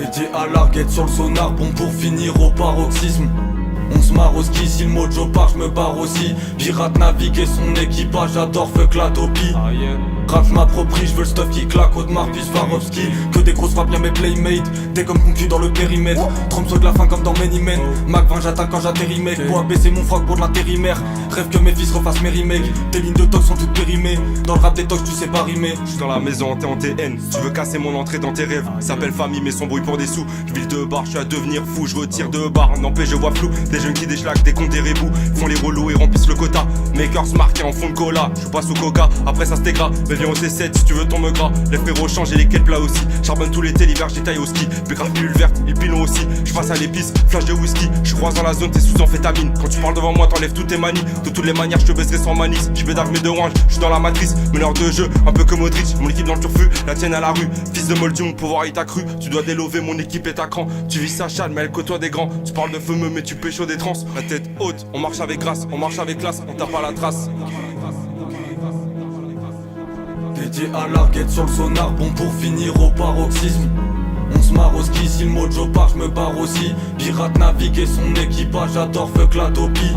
Dédié à l'arguette sur le sonar, bon pour finir au paroxysme. On se marre au ski, si le mojo part, je me barre aussi. Pirate navigue et son équipage, j'adore fuck la topie. Rap m'approprie, je veux le stuff qui claque, Audemars puis Swarovski. Que des grosses frappes, bien mes playmates. Des comme concu dans le périmètre. Trompe de la fin comme dans Many Men. Mac 20 j'attaque quand j'atterris mec. Pour abaisser mon froc pour de l'intérimaire. Rêve que mes fils refassent mes remakes. Tes lignes de tox sont toutes périmées. Dans le rap des tox tu sais pas rimer. J'suis dans la maison, t'es en TN. Si tu veux casser mon entrée dans tes rêves, s'appelle famille mais son bruit pour des sous. J'ville de bar, j'suis à devenir fou, je retire de bar, n'empêche je vois flou. Des jeunes qui déchlaquent, des comptes des rébous, font les relous et remplissent le quota. Makers marqués en fond de cola, j'suis pas sous coca, après ça c'était gras. Mais viens au C7 si tu veux ton me gras. Les frérots changent et lesquels plats aussi. Charbonne tout l'été, l'hiver j'ai taille au ski. Puis grave pilule verte, ils pilon aussi. J'passe à l'épice, flash de whisky. Je croise dans la zone, t'es sous amphétamine. Quand tu parles devant moi, t'enlèves toutes tes manies. De toutes les manières, je te baiserai sans malice. J'bédave mes deux wanges, j'suis dans la matrice. Meneur de jeu, un peu comme Modric. Mon équipe dans le turfu, la tienne à la rue. Fils de Moldium, pouvoir il t'a cru. Tu dois délover, mon équipe est à cran. Tu vis sa chade, mais elle côtoie des grands. Tu parles de fumeux, mais tu pécho des trans. La tête haute, on marche avec grâce, on marche avec classe, on tape à la trace. Dédié à l'arguette sur le sonar, bon pour finir au paroxysme. On se marre au ski, si le mojo part, je me barre aussi. Pirate navigue et son équipage, j'adore fuck la topie.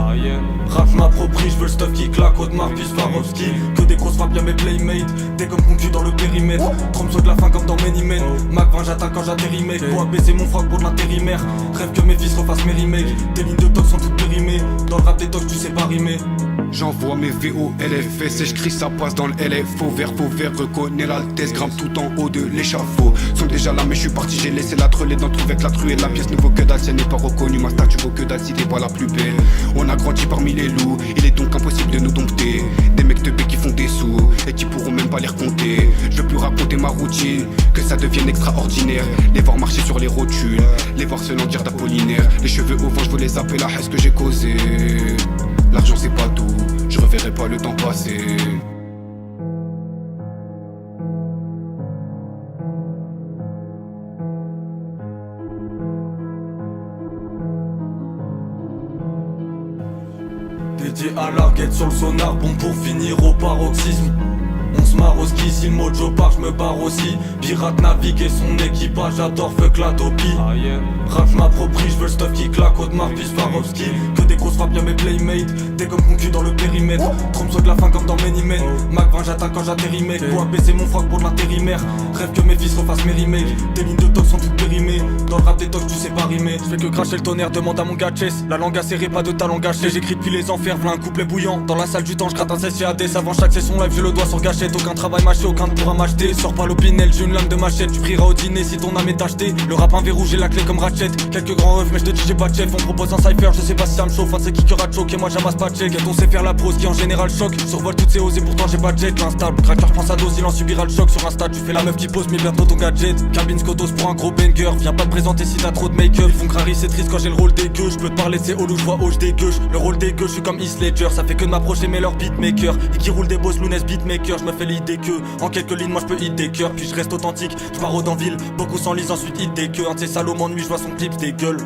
Rap m'approprie, je veux le stuff qui claque, Audemars puis Swarovski. Que des grosses frappes, bien mes playmates. Des comme concu dans le périmètre. Trompe de la fin comme dans Many Men. Mac 20 j'attaque quand j'atterris mec. Pour abaisser mon froc pour de l'intérimaire. Rêve que mes fils refassent mes remakes. Tes lignes de tox sont toutes périmées. Dans le rap des tox tu sais pas rimer. J'envoie mes VO, LFS et j'crie ça passe dans le LFO. Vert, reconnais l'altesse, grimpe tout en haut de l'échafaud. Sont déjà là mais je suis parti, j'ai laissé la trelée dans tout avec la truelle. La pièce ne vaut que dalle, si elle n'est pas reconnue. Ma statue vaut que dalle si t'es pas la plus belle. On a grandi parmi les loups, il est donc impossible de nous dompter. Des mecs teubés qui font des sous et qui pourront même pas les recompter. Je veux plus raconter ma routine, que ça devienne extraordinaire. Les voir marcher sur les rotules, les voir se languir d'Apollinaire. Les cheveux au vent, je veux les appeler là, est-ce que j'ai causé? L'argent c'est pas tout, je reverrai pas le temps passé. Dédié à l'arguette sur le sonar, bon pour finir au paroxysme. On se marre au ski, si le mojo part, je me barre aussi. Pirate navigue et son équipage, j'adore fuck la topie. Rap m'approprie, je veux le stuff qui claque, Audemars puis Swarovski. Que des grosses frappes, bien mes playmates. Des comme concu dans le périmètre. Trompe de la fin comme dans Many Men. Mac 20 j'attaque quand j'atterris mec. Pour abaisser mon froc pour de l'intérimaire. Rêve que mes fils refassent mes remakes. Tes lignes de tox sont toutes périmées. Dans le rap des tox tu sais pas rimer. Je fais que cracher le tonnerre, demande à mon gars Chess. La langue acérée, pas de talent gâché. J'écris depuis les enfers, v'là un couplet bouillant. Dans la salle du temps, je gratte un CCAD. Avant chaque session live, je le dois sur gâchette. Aucun travail mâché, aucun ne pourra m'acheter. Sors pas l'opinel, j'ai une lame de machette. Tu prieras au dîner si ton âme est achetée. Le rap un verrou, j'ai la clé comme Ratchet. Quelques grands refs, mais je te dis j'ai pas de chef. On propose un cypher, je sais pas si ça me chauffe. C'est qui aura choqué, moi j'amasse pas de check. On sait faire la prose qui en général choque. Survole toutes ces hausses et pourtant j'ai pas de jet. L'instable, cracker prend sa dose, il en subira le choc. Sur Insta, tu fais la meuf qui pose, mais bientôt ton gadget. Cabine Scotos pour un gros banger. Viens pas te présenter si t'as trop de make-up. Ils font crari, c'est triste quand j'ai le rôle des gueux. Je peux te parler de ces halls où je vois hoche des gueux. Le rôle des gueux, je suis comme Heath Ledger. Ça fait que de m'approcher, mais leur beatmaker. Et qui roule des boss, Lounès beatmaker. Je me fais l'idée que en quelques lignes, moi je peux hit des cœurs. Puis je reste authentique, je pars en ville. Beaucoup s'enlisent, ensuite hit des queues. Un de ces salauds m'ennuie, je vois son clip des gueules.